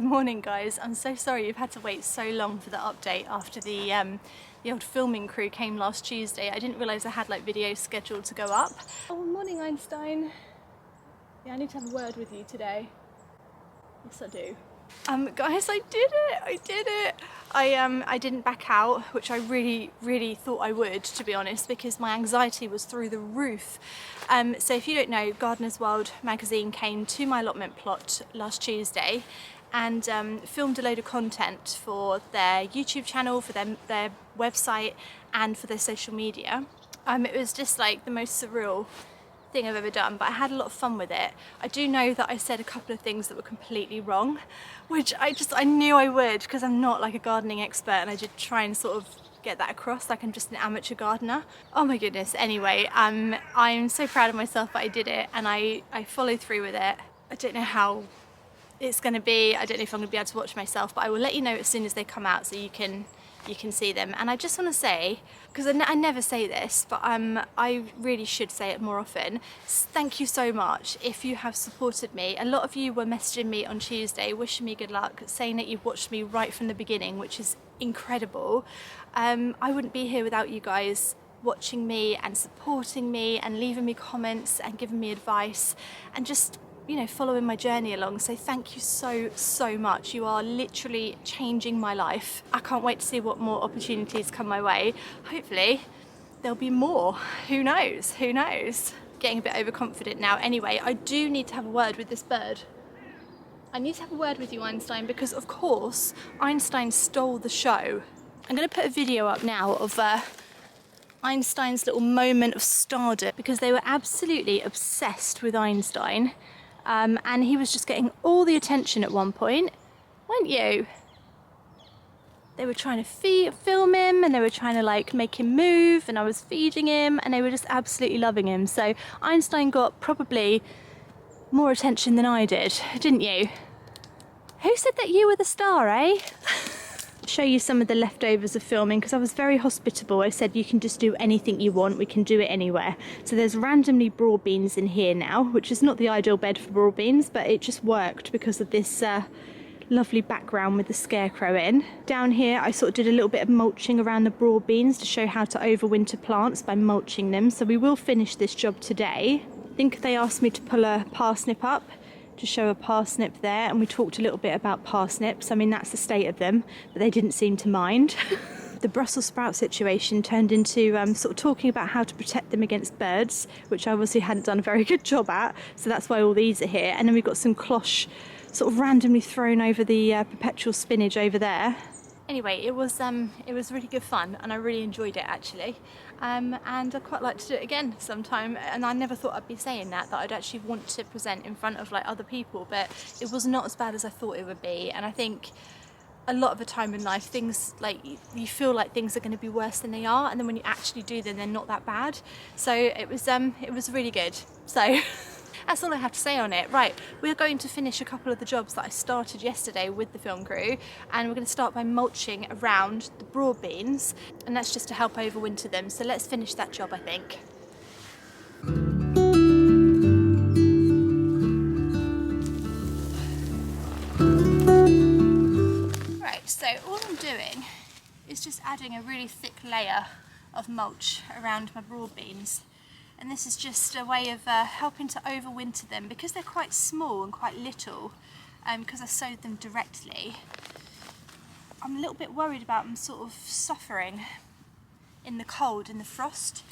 morning guys. I'm so sorry you've had to wait so long for the update after the old filming crew came last Tuesday. I didn't realise I had like videos scheduled to go up. Oh, morning Einstein. Yeah, I need to have a word with you today. Yes I do. Guys, I did it! I didn't back out, which I really thought I would, to be honest, because my anxiety was through the roof. So if you don't know, Gardener's World magazine came to my allotment plot last Tuesday and filmed a load of content for their YouTube channel, for their website and for their social media. It was just like the most surreal thing I've ever done, but I had a lot of fun with it. I do know that I said a couple of things that were completely wrong, which I knew I would, because I'm not like a gardening expert, and I did try and sort of get that across, like I'm just an amateur gardener. Oh my goodness. Anyway, I'm so proud of myself that I did it, and I followed through with it. I don't know how it's going to be. I don't know if I'm going to be able to watch myself, but I will let you know as soon as they come out so you can see them. And I just want to say, because I never say this, but I really should say it more often, thank you so much if you have supported me. A lot of you were messaging me on Tuesday wishing me good luck, saying that you've watched me right from the beginning, which is incredible. I wouldn't be here without you guys watching me and supporting me and leaving me comments and giving me advice and just, you know, following my journey along. So thank you so much. You are literally changing my life. I can't wait to see what more opportunities come my way. Hopefully there'll be more. Who knows? Getting a bit overconfident now. Anyway, I do need to have a word with this bird. I need to have a word with you, Einstein, because of course Einstein stole the show. I'm going to put a video up now of Einstein's little moment of stardom, because they were absolutely obsessed with Einstein. And he was just getting all the attention at one point, weren't you? They were trying to film him, and they were trying to like make him move, and I was feeding him, and they were just absolutely loving him. So Einstein got probably more attention than I did, didn't you? Who said that you were the star, eh? Show you some of the leftovers of filming, because I was very hospitable. I said you can just do anything you want, we can do it anywhere. So there's randomly broad beans in here now, which is not the ideal bed for broad beans, but it just worked because of this lovely background with the scarecrow in. Down here I sort of did a little bit of mulching around the broad beans to show how to overwinter plants by mulching them. So we will finish this job today. I think they asked me to pull a parsnip up to show a parsnip there, and we talked a little bit about parsnips. I mean, that's the state of them, but they didn't seem to mind. The Brussels sprout situation turned into sort of talking about how to protect them against birds, which I obviously hadn't done a very good job at, so that's why all these are here. And then we've got some cloche sort of randomly thrown over the perpetual spinach over there. Anyway, it was really good fun, and I really enjoyed it actually. And I'd quite like to do it again sometime, and I never thought I'd be saying that I'd actually want to present in front of like other people, but it was not as bad as I thought it would be. And I think a lot of the time in life, things like you feel like things are going to be worse than they are, and then when you actually do them, they're not that bad. So it was really good. So that's all I have to say on it. Right, we're going to finish a couple of the jobs that I started yesterday with the film crew, and we're going to start by mulching around the broad beans, and that's just to help overwinter them. So let's finish that job, I think. Right, so all I'm doing is just adding a really thick layer of mulch around my broad beans. And this is just a way of helping to overwinter them, because they're quite small and quite little, because I sowed them directly. I'm a little bit worried about them sort of suffering in the cold and the frost.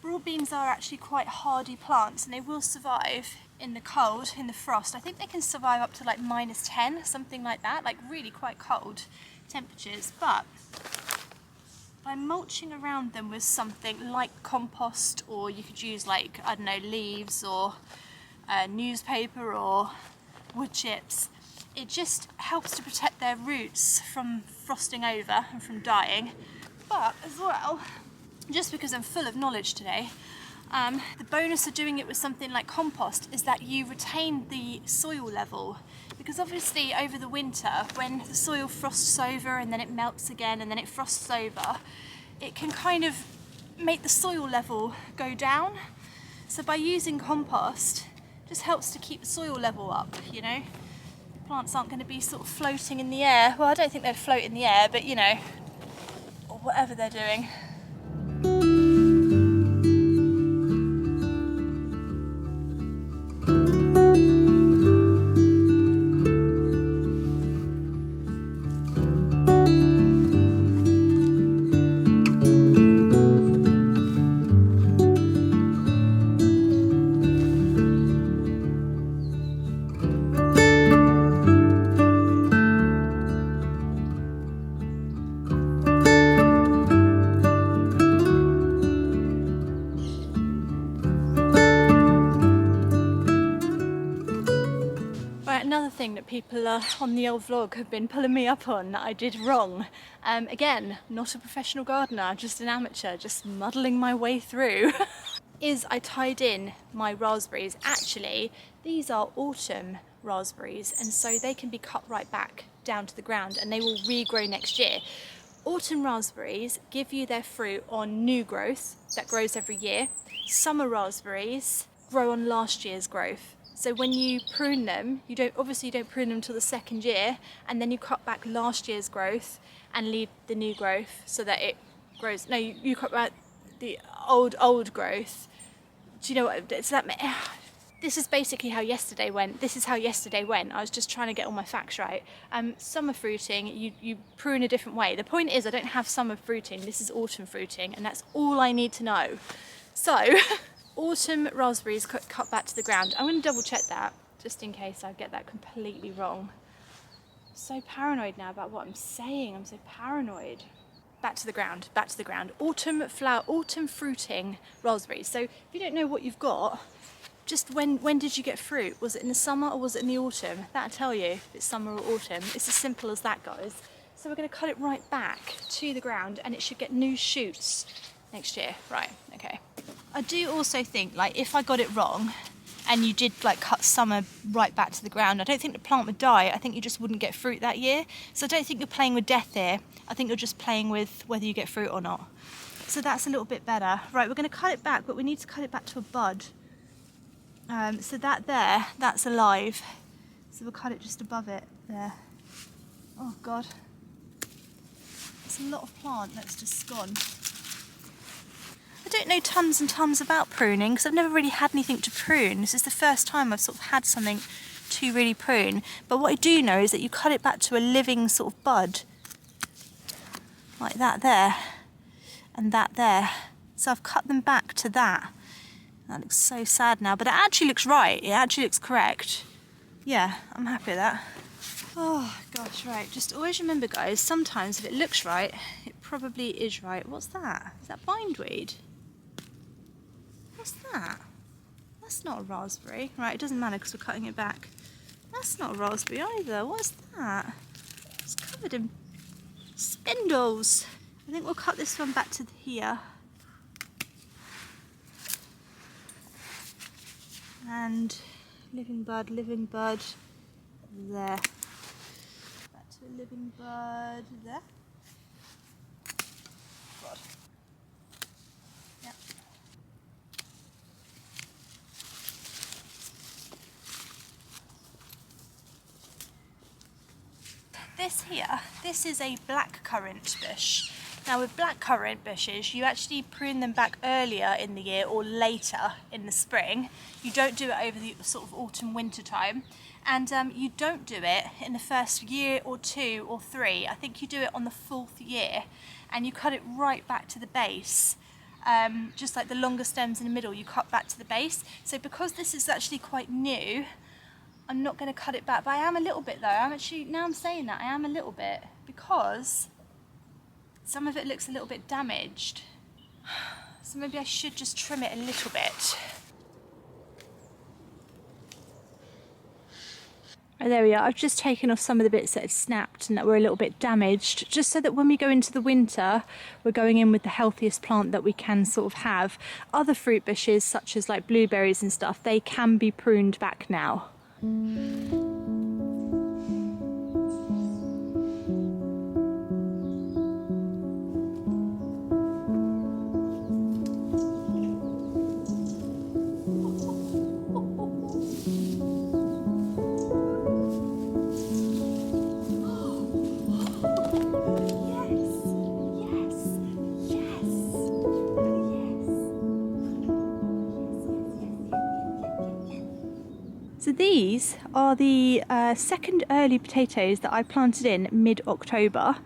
Broad beans are actually quite hardy plants, and they will survive in the cold, in the frost. I think they can survive up to like -10, something like that, like really quite cold temperatures. But by mulching around them with something like compost, or you could use like, I don't know, leaves or newspaper or wood chips, it just helps to protect their roots from frosting over and from dying. But as well, just because I'm full of knowledge today, the bonus of doing it with something like compost is that you retain the soil level, because obviously over the winter, when the soil frosts over and then it melts again and then it frosts over, it can kind of make the soil level go down. So by using compost, it just helps to keep the soil level up, you know. plants aren't going to be sort of floating in the air. Well, I don't think they'd float in the air, but you know, or whatever they're doing. Another thing that people on the old vlog have been pulling me up on that I did wrong. Again, not a professional gardener, just an amateur, just muddling my way through, is I tied in my raspberries. Actually, these are autumn raspberries, and so they can be cut right back down to the ground and they will regrow next year. Autumn raspberries give you their fruit on new growth that grows every year. Summer raspberries grow on last year's growth. So when you prune them, you don't prune them until the second year, and then you cut back last year's growth and leave the new growth so that it grows. No, you cut back the old growth. Do you know what? This is basically how yesterday went. This is how yesterday went. I was just trying to get all my facts right. Summer fruiting, you prune a different way. The point is I don't have summer fruiting. This is autumn fruiting, and that's all I need to know. So. Autumn raspberries cut back to the ground. I'm going to double check that just in case I get that completely wrong. I'm so paranoid now about what I'm saying. I'm so paranoid. Back to the ground, back to the ground. Autumn fruiting raspberries. So if you don't know what you've got, just when did you get fruit? Was it in the summer or was it in the autumn? That'll tell you if it's summer or autumn. It's as simple as that, guys. So we're going to cut it right back to the ground and it should get new shoots next year. Right, okay. I do also think, like, if I got it wrong and you did like cut summer right back to the ground, I don't think the plant would die. I think you just wouldn't get fruit that year. So I don't think you're playing with death here. I think you're just playing with whether you get fruit or not. So that's a little bit better. Right, we're going to cut it back, but we need to cut it back to a bud. So that's alive. So we'll cut it just above it there. Oh God. It's a lot of plant that's just gone. I don't know tons and tons about pruning because I've never really had anything to prune. This is the first time I've sort of had something to really prune. But what I do know is that you cut it back to a living sort of bud. Like that there. And that there. So I've cut them back to that. That looks so sad now, but it actually looks right. It actually looks correct. Yeah, I'm happy with that. Oh gosh, right. Just always remember, guys, sometimes if it looks right, it probably is right. What's that? Is that bindweed? What's that? That's not a raspberry. Right, it doesn't matter because we're cutting it back. That's not a raspberry either. What's that? It's covered in spindles. I think we'll cut this one back to here. And living bud, there. Back to a living bud, there. God. Yep. This here, this is a blackcurrant bush. Now with blackcurrant bushes, you actually prune them back earlier in the year or later in the spring. You don't do it over the sort of autumn winter time. And you don't do it in the first year or 2 or 3. I think you do it on the 4th year and you cut it right back to the base. Just like the longer stems in the middle, you cut back to the base. So because this is actually quite new, I'm not going to cut it back, but I am a little bit though. I'm actually, now I'm saying that, I am a little bit because some of it looks a little bit damaged. So maybe I should just trim it a little bit. Oh, there we are. I've just taken off some of the bits that had snapped and that were a little bit damaged, just so that when we go into the winter, we're going in with the healthiest plant that we can sort of have. Other fruit bushes, such as like blueberries and stuff, they can be pruned back now. So these are the second early potatoes that I planted in mid-October.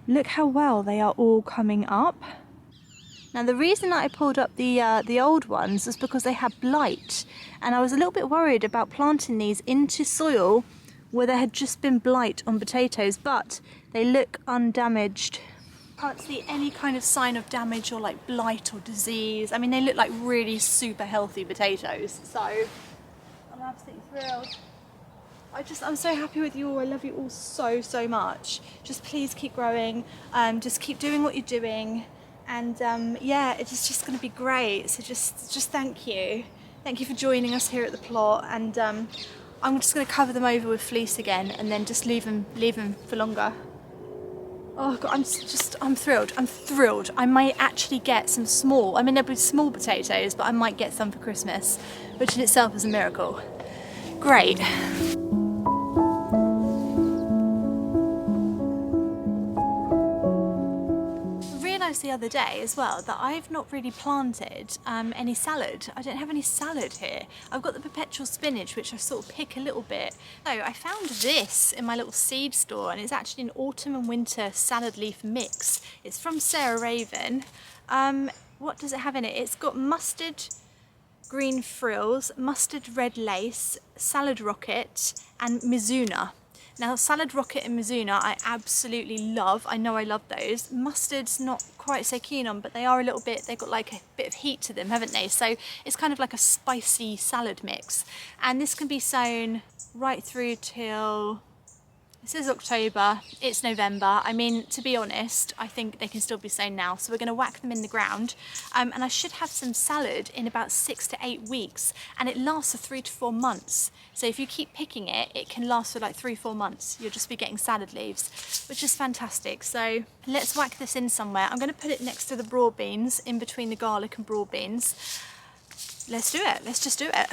Look how well they are all coming up. Now the reason that I pulled up the old ones was because they had blight, and I was a little bit worried about planting these into soil where there had just been blight on potatoes, but they look undamaged. Can't see any kind of sign of damage or like blight or disease. I mean, they look like really super healthy potatoes, so I'm absolutely thrilled. I'm so happy with you all. I love you all so, so much. Just please keep growing, just keep doing what you're doing. And yeah, it's just going to be great. So just thank you. Thank you for joining us here at the plot. And I'm just going to cover them over with fleece again, and then just leave them for longer. Oh God, I'm thrilled. I'm thrilled. I might actually get some small. I mean, there'll be small potatoes, but I might get some for Christmas, which in itself is a miracle. Great. The other day as well that I've not really planted any salad. I don't have any salad here. I've got the perpetual spinach, which I sort of pick a little bit. So I found this in my little seed store, and it's actually an autumn and winter salad leaf mix. It's from Sarah Raven. What does it have in it? It's got mustard green frills, mustard red lace, salad rocket and mizuna. Now salad rocket and mizuna I absolutely love. I know I love those. Mustard's not quite so keen on, but they are a little bit, they've got like a bit of heat to them, haven't they? So it's kind of like a spicy salad mix. And this can be sown right through till, it says October, it's November. I mean, to be honest, I think they can still be sown now. So we're going to whack them in the ground. And I should have some salad in about 6 to 8 weeks. And it lasts for 3 to 4 months. So if you keep picking it, it can last for like 3-4 months. You'll just be getting salad leaves, which is fantastic. So let's whack this in somewhere. I'm going to put it next to the broad beans, in between the garlic and broad beans. Let's do it. Let's just do it.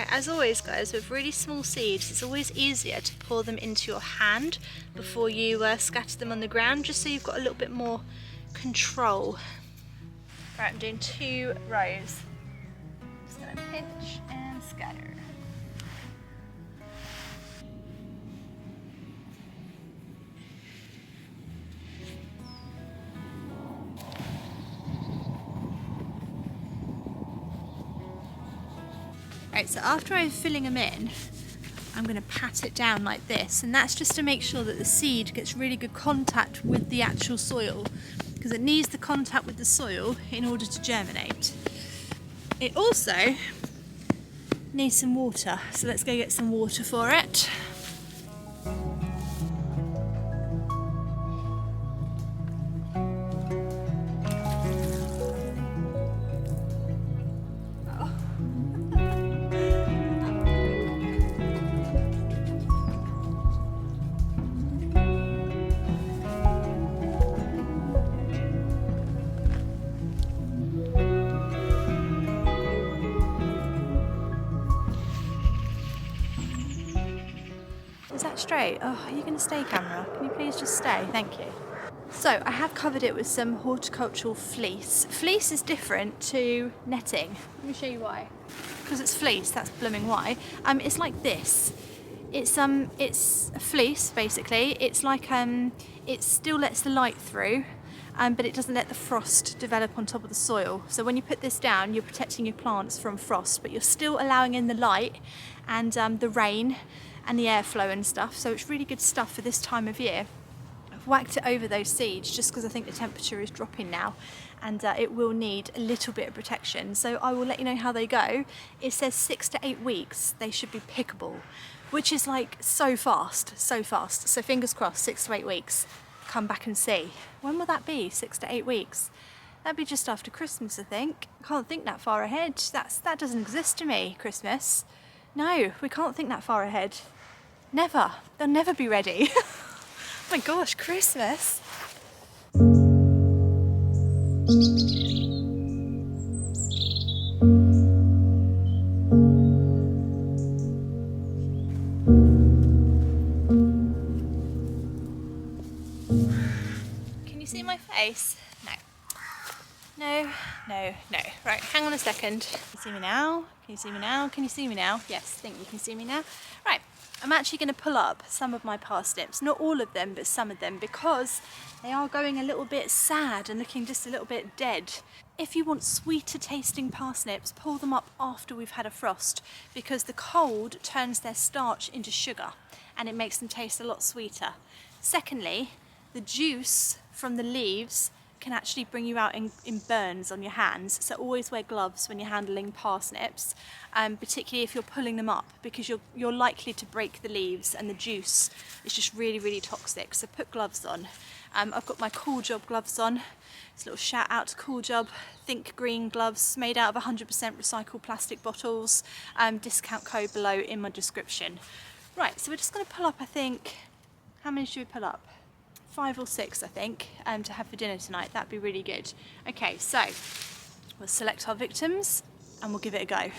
As always guys, with really small seeds, it's always easier to pour them into your hand before you scatter them on the ground, just so you've got a little bit more control. Right, I'm doing 2 rows. Just gonna pinch and scatter. Right, so after I'm filling them in, I'm going to pat it down like this, and that's just to make sure that the seed gets really good contact with the actual soil, because it needs the contact with the soil in order to germinate. It also needs some water, so let's go get some water for it. Is that straight? Oh, are you going to stay, camera? Can you please just stay? Thank you. So I have covered it with some horticultural fleece. Fleece is different to netting. Let me show you why. Because it's fleece, that's blooming why. It's like this. It's a fleece basically. It's like it still lets the light through, but it doesn't let the frost develop on top of the soil. So when you put this down, you're protecting your plants from frost, but you're still allowing in the light and the rain and the airflow and stuff. So it's really good stuff for this time of year. I've whacked it over those seeds just because I think the temperature is dropping now, and it will need a little bit of protection. So I will let you know how they go. It says 6 to 8 weeks they should be pickable, which is like so fast, so fast. So fingers crossed, 6 to 8 weeks. Come back and see. When will that be, 6 to 8 weeks? That'd be just after Christmas, I think. I can't think that far ahead. That doesn't exist to me, Christmas. No, we can't think that far ahead. Never. They'll never be ready. my gosh, Christmas. Can you see my face? No. No, no, no. Right, hang on a second. Can you see me now? Can you see me now? Can you see me now? Yes, I think you can see me now. Right, I'm actually going to pull up some of my parsnips. Not all of them, but some of them, because they are going a little bit sad and looking just a little bit dead. If you want sweeter tasting parsnips, pull them up after we've had a frost, because the cold turns their starch into sugar and it makes them taste a lot sweeter. Secondly, the juice from the leaves can actually bring you out in burns on your hands, so always wear gloves when you're handling parsnips, particularly if you're pulling them up, because you're likely to break the leaves and the juice is just really, really toxic, so put gloves on. I've got my COOLJOB gloves on. It's a little shout out to COOLJOB. Think green gloves made out of 100% recycled plastic bottles. Discount code below in my description. Right, so we're just going to pull up, I think, how many should we pull up? 5 or 6, I think, to have for dinner tonight. That'd be really good. Okay, so we'll select our victims and we'll give it a go.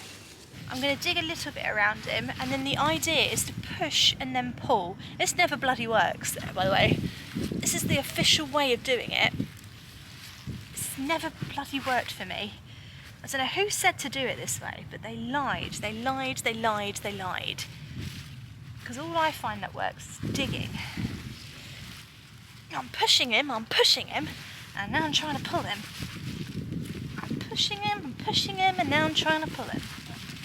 I'm going to dig a little bit around him, and then the idea is to push and then pull. This never bloody works, by the way. This is the official way of doing it. It's never bloody worked for me. I don't know who said to do it this way, but they lied. They lied, they lied, they lied. Because all I find that works is digging. I'm pushing him, and now I'm trying to pull him. I'm pushing him, and now I'm trying to pull him.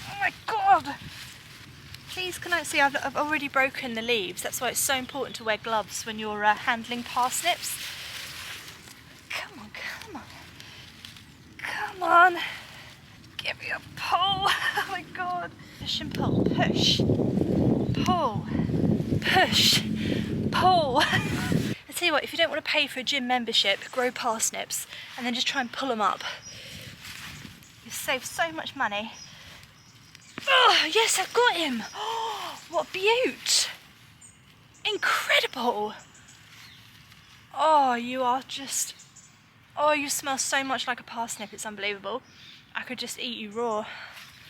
Oh my god! Please, can I see, I've already broken the leaves. That's why it's so important to wear gloves when you're handling parsnips. Come on, come on. Come on. Give me a pull. Oh my god. Push and pull. Push. Pull. Push. Pull. I tell you what, if you don't want to pay for a gym membership, grow parsnips and then just try and pull them up. You'll save so much money. Oh, yes, I've got him. Oh, what a beaut. Incredible. Oh, you are just... Oh, you smell so much like a parsnip, it's unbelievable. I could just eat you raw.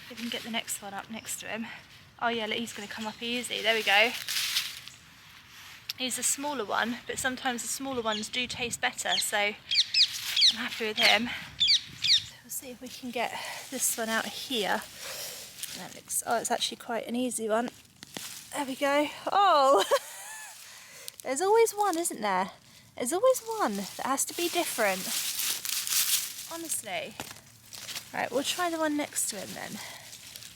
We can get the next one up next to him. Oh yeah, look, he's going to come up easy. There we go. He's a smaller one, but sometimes the smaller ones do taste better, so I'm happy with him. So we'll see if we can get this one out here. That looks, oh, it's actually quite an easy one. There we go. Oh! There's always one, isn't there? There's always one that has to be different. Honestly. Right, we'll try the one next to him then.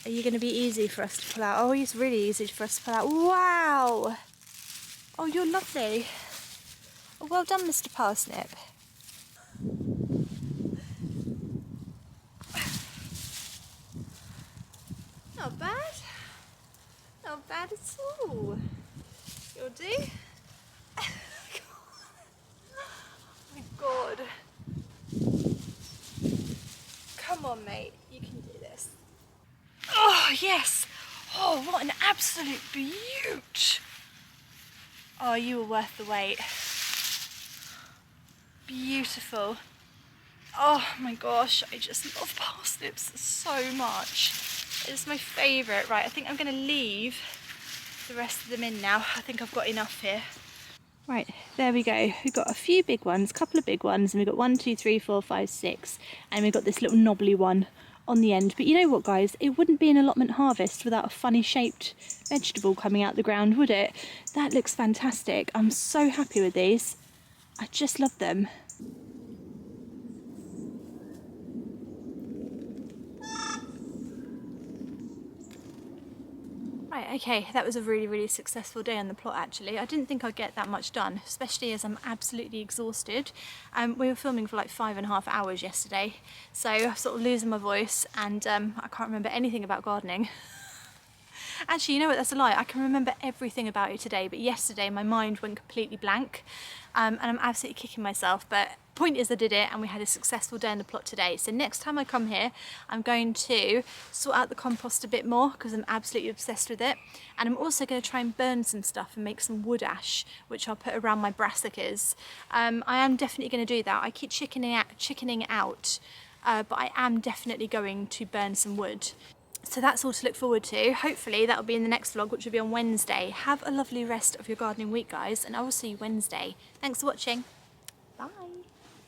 Are you going to be easy for us to pull out? Oh, he's really easy for us to pull out. Wow! Oh, you're lovely. Oh, well done, Mr. Parsnip. Not bad. Not bad at all. You'll do. Oh my god. Come on, mate. You can do this. Oh, yes. Oh, what an absolute beaut. Oh, you were worth the wait. Beautiful. Oh my gosh, I just love parsnips so much. It's my favourite. Right, I think I'm going to leave the rest of them in now. I think I've got enough here. Right, there we go. We've got a few big ones, a couple of big ones, and we've got 1, 2, 3, 4, 5, 6, and we've got this little knobbly one on the end. But you know what, guys, it wouldn't be an allotment harvest without a funny shaped vegetable coming out the ground, would it? That looks fantastic. I'm so happy with these. I just love them. Right, okay, that was a really, really successful day on the plot actually. I didn't think I'd get that much done, especially as I'm absolutely exhausted. We were filming for like 5.5 hours yesterday, so I'm sort of losing my voice and I can't remember anything about gardening. Actually, you know what, that's a lie. I can remember everything about it today, but yesterday my mind went completely blank and I'm absolutely kicking myself, but point is I did it and we had a successful day in the plot today. So next time I come here, I'm going to sort out the compost a bit more because I'm absolutely obsessed with it. And I'm also going to try and burn some stuff and make some wood ash, which I'll put around my brassicas. I am definitely going to do that. I keep chickening out, but I am definitely going to burn some wood. So that's all to look forward to. Hopefully that'll be in the next vlog, which will be on Wednesday. Have a lovely rest of your gardening week, guys, and I will see you Wednesday. Thanks for watching. Bye.